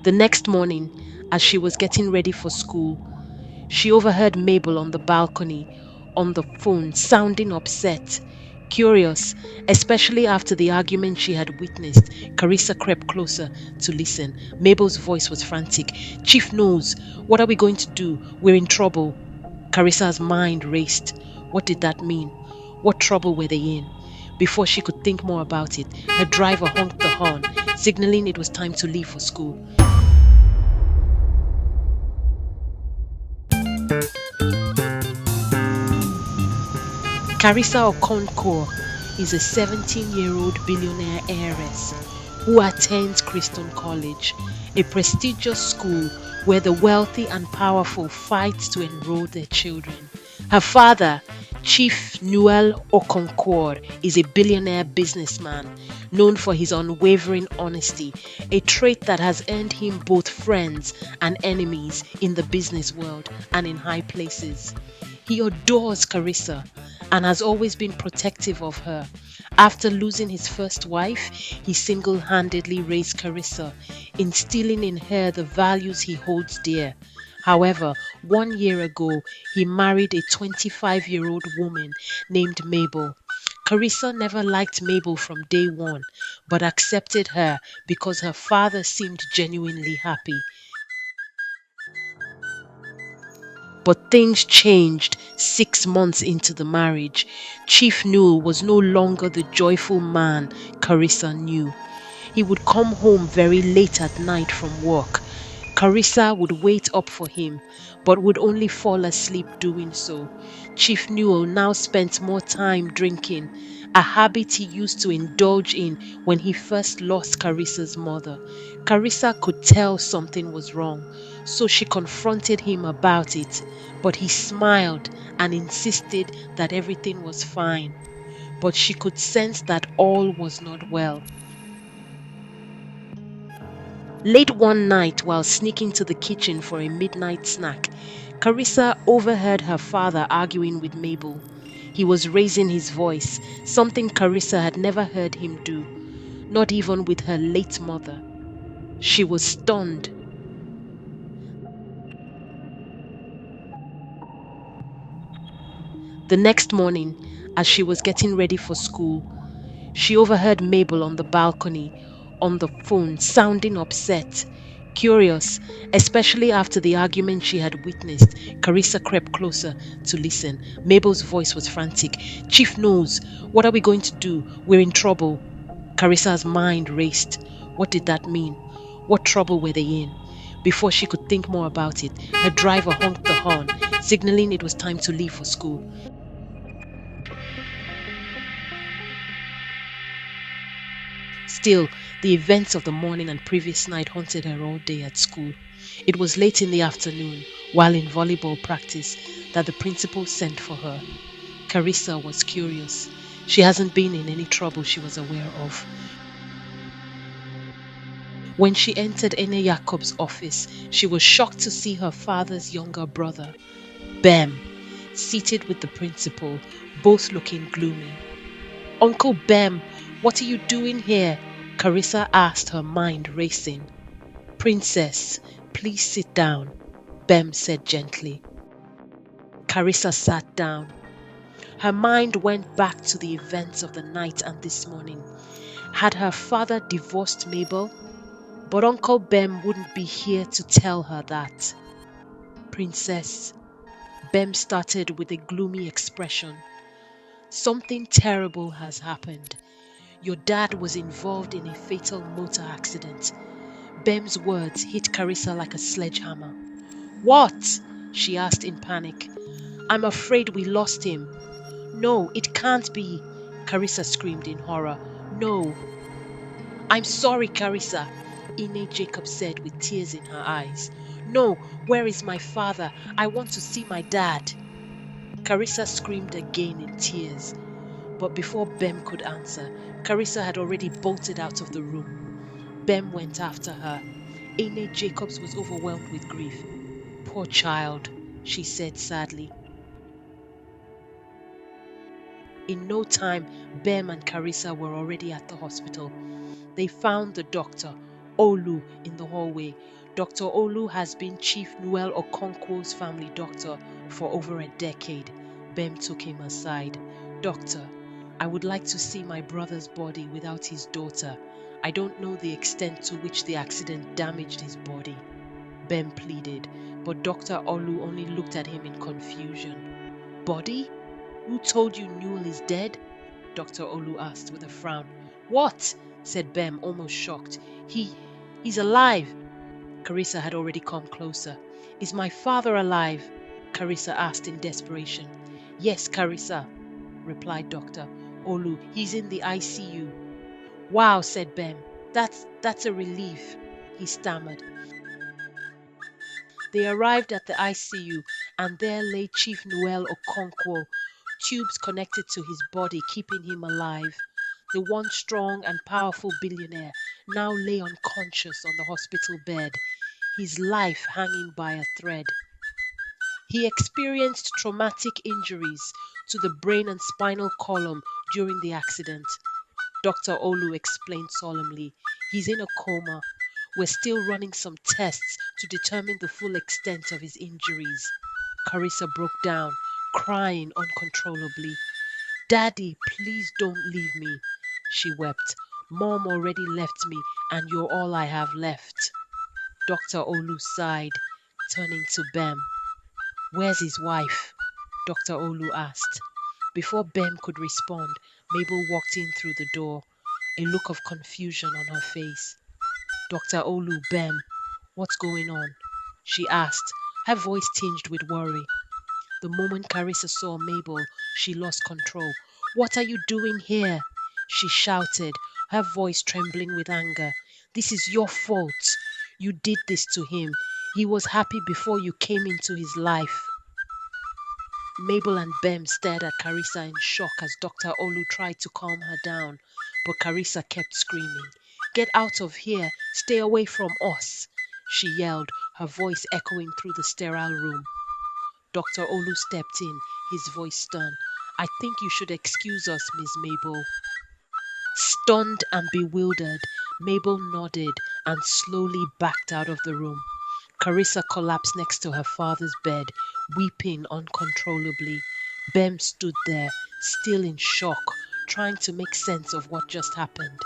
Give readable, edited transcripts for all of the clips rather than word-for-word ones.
The next morning, as she was getting ready for school, she overheard Mabel on the balcony on the phone sounding upset, curious, especially after the argument she had witnessed. Charissa crept closer to listen. Mabel's voice was frantic. "Chief knows. What are we going to do? We're in trouble." Carissa's mind raced. What did that mean? What trouble were they in? Before she could think more about it, her driver honked the horn, signaling it was time to leave for school. Charissa Okonkwo is a 17-year-old billionaire heiress who attends Christian College, a prestigious school where the wealthy and powerful fight to enroll their children. Her father, Chief Noel Okonkwo, is a billionaire businessman known for his unwavering honesty, a trait that has earned him both friends and enemies in the business world and in high places. He adores Charissa and has always been protective of her. After losing his first wife, he single-handedly raised Charissa, instilling in her the values he holds dear. However, 1 year ago, he married a 25-year-old woman named Mabel. Charissa never liked Mabel from day one, but accepted her because her father seemed genuinely happy. But things changed 6 months into the marriage. Chief Noel was no longer the joyful man Charissa knew. He would come home very late at night from work. Charissa would wait up for him, but would only fall asleep doing so. Chief Noel now spent more time drinking, a habit he used to indulge in when he first lost Carissa's mother. Charissa could tell something was wrong, so she confronted him about it, but he smiled and insisted that everything was fine. But she could sense that all was not well. Late one night, while sneaking to the kitchen for a midnight snack, Charissa overheard her father arguing with Mabel. He was raising his voice, something Charissa had never heard him do, not even with her late mother. She was stunned. The next morning, as she was getting ready for school, she overheard Mabel on the balcony on the phone sounding upset, curious, especially after the argument she had witnessed. Charissa crept closer to listen. Mabel's voice was frantic. "Chief knows. What are we going to do? We're in trouble." Carissa's mind raced. What did that mean? What trouble were they in? Before she could think more about it, her driver honked the horn, signaling it was time to leave for school. Still, the events of the morning and previous night haunted her all day at school. It was late in the afternoon, while in volleyball practice, that the principal sent for her. Charissa was curious. She hasn't been in any trouble she was aware of. When she entered Jacob's office, she was shocked to see her father's younger brother, Bem, seated with the principal, both looking gloomy. "Uncle Bem, what are you doing here?" Charissa asked, her mind racing. "Princess, please sit down," Bem said gently. Charissa sat down. Her mind went back to the events of the night and this morning. Had her father divorced Mabel? But Uncle Bem wouldn't be here to tell her that. "Princess," Bem started with a gloomy expression, "something terrible has happened. Your dad was involved in a fatal motor accident." Bem's words hit Charissa like a sledgehammer. "What?" she asked in panic. "I'm afraid we lost him." "No, it can't be," Charissa screamed in horror. "No." "I'm sorry, Charissa," Jacob said with tears in her eyes. "No, where is my father? I want to see my dad." Charissa screamed again in tears. But before Bem could answer, Charissa had already bolted out of the room. Bem went after her. Jacobs was overwhelmed with grief. "Poor child," she said sadly. In no time, Bem and Charissa were already at the hospital. They found the doctor, Olu in the hallway. Dr. Olu has been Chief Noel Okonkwo's family doctor for over a decade. Bem took him aside. Doctor, I would like to see my brother's body without his daughter. I don't know the extent to which the accident damaged his body. Bem pleaded, but Dr. Olu only looked at him in confusion. Body? Who told you Newell is dead? Dr. Olu asked with a frown. What? Said Bem, almost shocked. He's alive. Charissa had already come closer. Is my father alive? Charissa asked in desperation. Yes, Charissa, replied Dr. Olu. He's in the ICU. Wow, said Bem. That's a relief, he stammered. They arrived at the ICU, and there lay Chief Noel Okonkwo, tubes connected to his body, keeping him alive. The once strong and powerful billionaire now lay unconscious on the hospital bed, his life hanging by a thread. He experienced traumatic injuries to the brain and spinal column during the accident. Dr. Olu explained solemnly, he's in a coma. We're still running some tests to determine the full extent of his injuries. Charissa broke down, crying uncontrollably. Daddy, please don't leave me, she wept. Mom already left me, and you're all I have left. Dr. Olu sighed, turning to Bem. Where's his wife? Dr. Olu asked. Before Bem could respond, Mabel walked in through the door, a look of confusion on her face. Dr. Olu, Bem, what's going on? She asked, her voice tinged with worry. The moment Charissa saw Mabel, she lost control. What are you doing here? She shouted, her voice trembling with anger. This is your fault. You did this to him. He was happy before you came into his life. Mabel and Bem stared at Charissa in shock as Dr. Olu tried to calm her down, but Charissa kept screaming. Get out of here! Stay away from us! She yelled, her voice echoing through the sterile room. Dr. Olu stepped in, his voice stern. I think you should excuse us, Miss Mabel. Stunned and bewildered, Mabel nodded and slowly backed out of the room. Charissa collapsed next to her father's bed, weeping uncontrollably. Bem stood there, still in shock, trying to make sense of what just happened.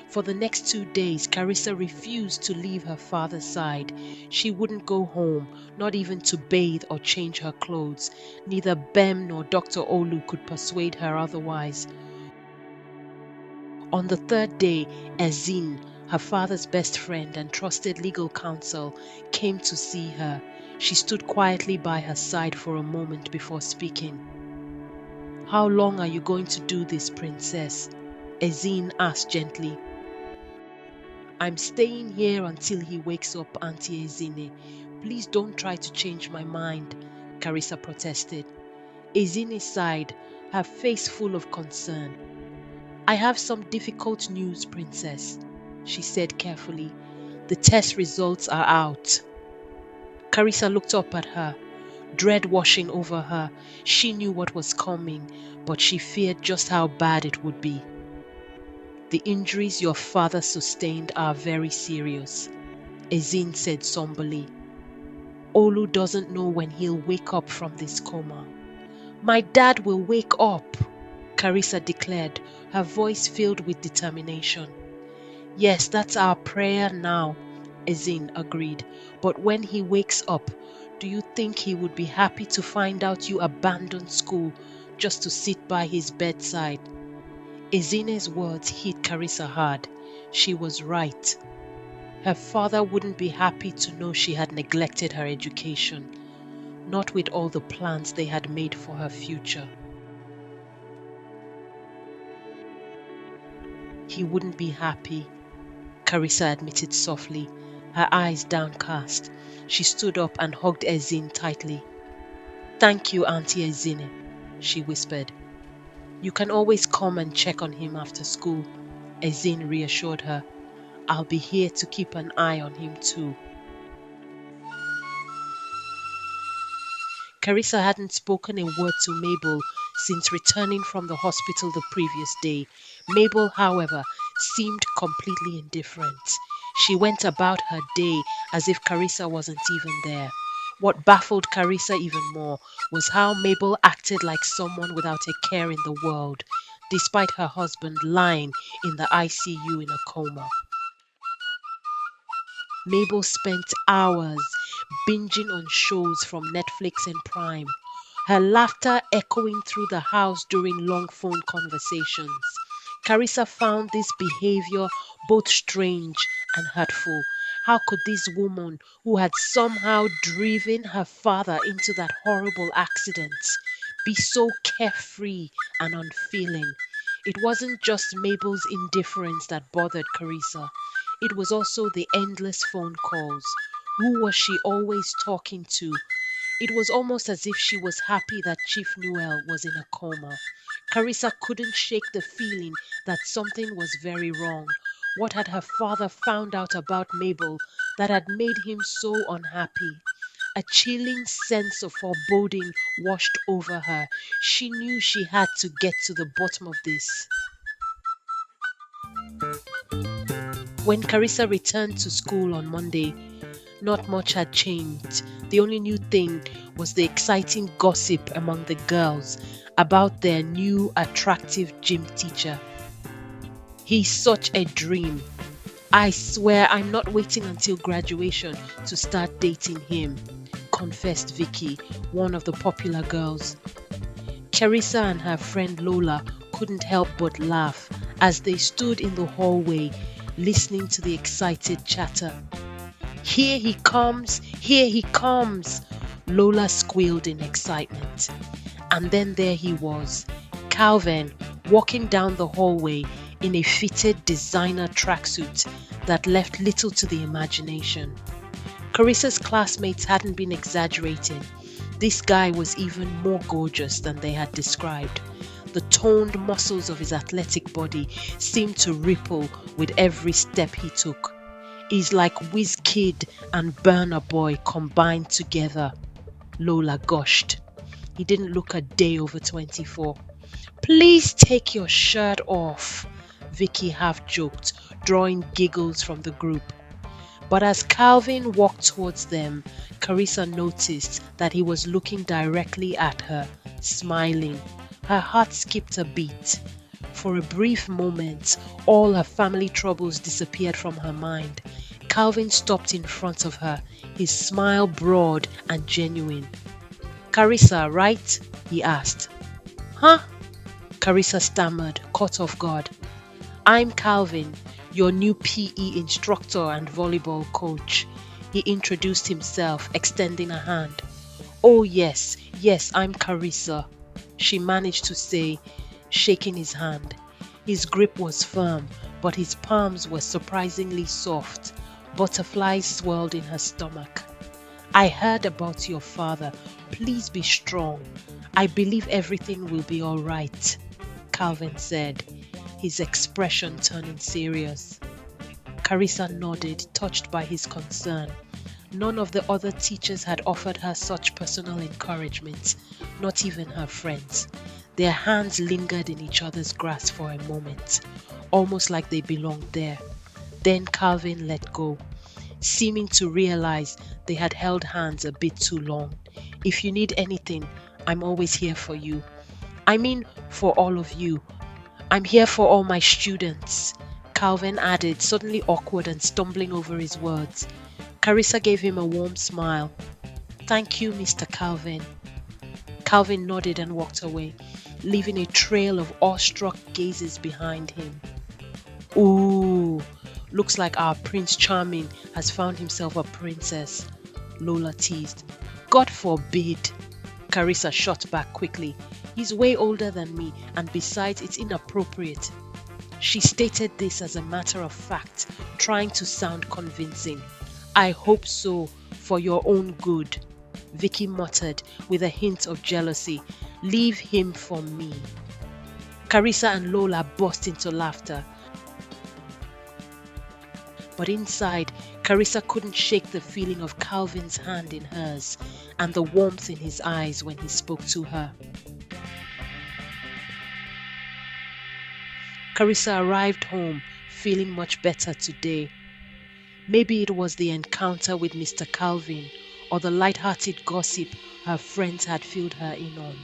For the next 2 days, Charissa refused to leave her father's side. She wouldn't go home, not even to bathe or change her clothes. Neither Bem nor Dr. Olu could persuade her otherwise. On the 3rd day, Ezine, her father's best friend and trusted legal counsel, came to see her. She stood quietly by her side for a moment before speaking. How long are you going to do this, princess? Ezine asked gently. I'm staying here until he wakes up, Auntie Ezine. Please don't try to change my mind, Charissa protested. Ezine sighed, her face full of concern. I have some difficult news, princess, she said carefully. The test results are out. Charissa looked up at her, dread washing over her. She knew what was coming, but she feared just how bad it would be. The injuries your father sustained are very serious, Ezine said somberly. Olu doesn't know when he'll wake up from this coma. My dad will wake up, Charissa declared, her voice filled with determination. Yes, that's our prayer now, Ezine agreed. But when he wakes up, do you think he would be happy to find out you abandoned school just to sit by his bedside? Ezine's words hit Charissa hard. She was right. Her father wouldn't be happy to know she had neglected her education, not with all the plans they had made for her future. He wouldn't be happy, Charissa admitted softly, her eyes downcast. She stood up and hugged Ezine tightly. Thank you, Auntie Ezine, she whispered. You can always come and check on him after school, Ezine reassured her. I'll be here to keep an eye on him too. Charissa hadn't spoken a word to Mabel since returning from the hospital the previous day. Mabel, however, seemed completely indifferent. She went about her day as if Charissa wasn't even there. What baffled Charissa even more was how Mabel acted like someone without a care in the world, despite her husband lying in the ICU in a coma. Mabel spent hours binging on shows from Netflix and Prime, her laughter echoing through the house during long phone conversations. Charissa found this behavior both strange and hurtful. How could this woman, who had somehow driven her father into that horrible accident, be so carefree and unfeeling? It wasn't just Mabel's indifference that bothered Charissa. It was also the endless phone calls. Who was she always talking to? It was almost as if she was happy that Chief Newell was in a coma. Charissa couldn't shake the feeling that something was very wrong. What had her father found out about Mabel that had made him so unhappy? A chilling sense of foreboding washed over her. She knew she had to get to the bottom of this. When Charissa returned to school on Monday, not much had changed. The only new thing was the exciting gossip among the girls about their new attractive gym teacher. He's such a dream. I swear I'm not waiting until graduation to start dating him, confessed Vicky, one of the popular girls. Charissa and her friend Lola couldn't help but laugh as they stood in the hallway listening to the excited chatter. Here he comes! Here he comes! Lola squealed in excitement. And then there he was, Calvin, walking down the hallway in a fitted designer tracksuit that left little to the imagination. Carissa's classmates hadn't been exaggerating. This guy was even more gorgeous than they had described. The toned muscles of his athletic body seemed to ripple with every step he took. He's like WizKid and Burna Boy combined together, Lola gushed. He didn't look a day over 24. Please take your shirt off, Vicky half joked, drawing giggles from the group. But as Calvin walked towards them, Charissa noticed that he was looking directly at her, smiling. Her heart skipped a beat. For a brief moment, all her family troubles disappeared from her mind. Calvin stopped in front of her, his smile broad and genuine. Charissa, right? He asked. Huh? Charissa stammered, caught off guard. I'm Calvin, your new PE instructor and volleyball coach. He introduced himself, extending a hand. Oh yes, I'm Charissa, she managed to say, shaking his hand. His grip was firm, but his palms were surprisingly soft. Butterflies swirled in her stomach. I heard about your father. Please be strong. I believe everything will be all right, Calvin said, his expression turning serious. Charissa nodded, touched by his concern. None of the other teachers had offered her such personal encouragement, not even her friends. Their hands lingered in each other's grasp for a moment, almost like they belonged there. Then Calvin let go, seeming to realize they had held hands a bit too long. If you need anything, I'm always here for you. I mean, for all of you. I'm here for all my students, Calvin added, suddenly awkward and stumbling over his words. Charissa gave him a warm smile. Thank you, Mr. Calvin. Calvin nodded and walked away, leaving a trail of awestruck gazes behind him. Ooh, looks like our Prince Charming has found himself a princess, Lola teased. God forbid, Charissa shot back quickly. He's way older than me, and besides, it's inappropriate. She stated this as a matter of fact, trying to sound convincing. I hope so, for your own good, Vicky muttered with a hint of jealousy. Leave him for me. Charissa and Lola burst into laughter. But inside, Charissa couldn't shake the feeling of Calvin's hand in hers and the warmth in his eyes when he spoke to her. Charissa arrived home feeling much better today. Maybe it was the encounter with Mr. Calvin or the light-hearted gossip her friends had filled her in on.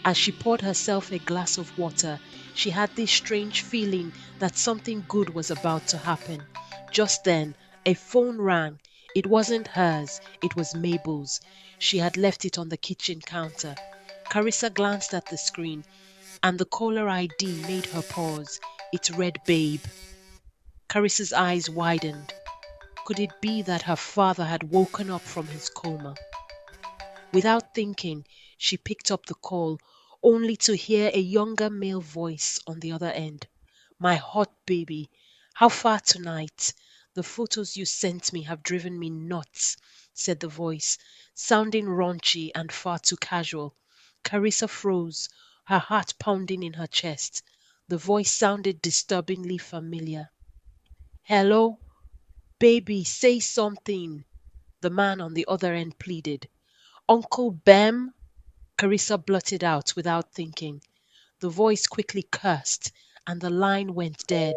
As she poured herself a glass of water, she had this strange feeling that something good was about to happen. Just then, a phone rang. It wasn't hers, it was Mabel's. She had left it on the kitchen counter. Charissa glanced at the screen, and the caller ID made her pause. It read Babe. Carissa's eyes widened. Could it be that her father had woken up from his coma? Without thinking, she picked up the call, only to hear a younger male voice on the other end. My hot baby, how far tonight? The photos you sent me have driven me nuts, said the voice, sounding raunchy and far too casual. Charissa froze, her heart pounding in her chest. The voice sounded disturbingly familiar. Hello? Baby, say something, the man on the other end pleaded. Uncle Bem? Charissa blurted out without thinking. The voice quickly cursed, and the line went dead.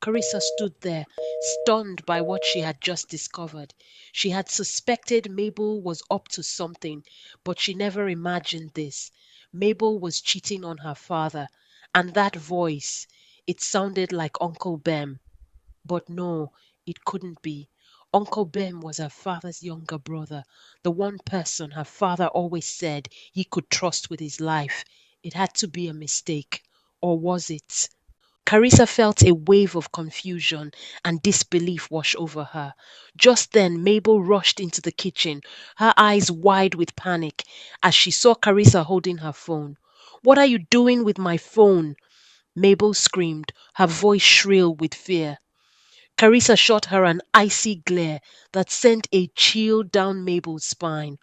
Charissa stood there, stunned by what she had just discovered. She had suspected Mabel was up to something, but she never imagined this. Mabel was cheating on her father, and that voice, it sounded like Uncle Bem. But no, it couldn't be. Uncle Ben was her father's younger brother, the one person her father always said he could trust with his life. It had to be a mistake. Or was it? Charissa felt a wave of confusion and disbelief wash over her. Just then, Mabel rushed into the kitchen, her eyes wide with panic as she saw Charissa holding her phone. What are you doing with my phone? Mabel screamed, her voice shrill with fear. Charissa shot her an icy glare that sent a chill down Mabel's spine.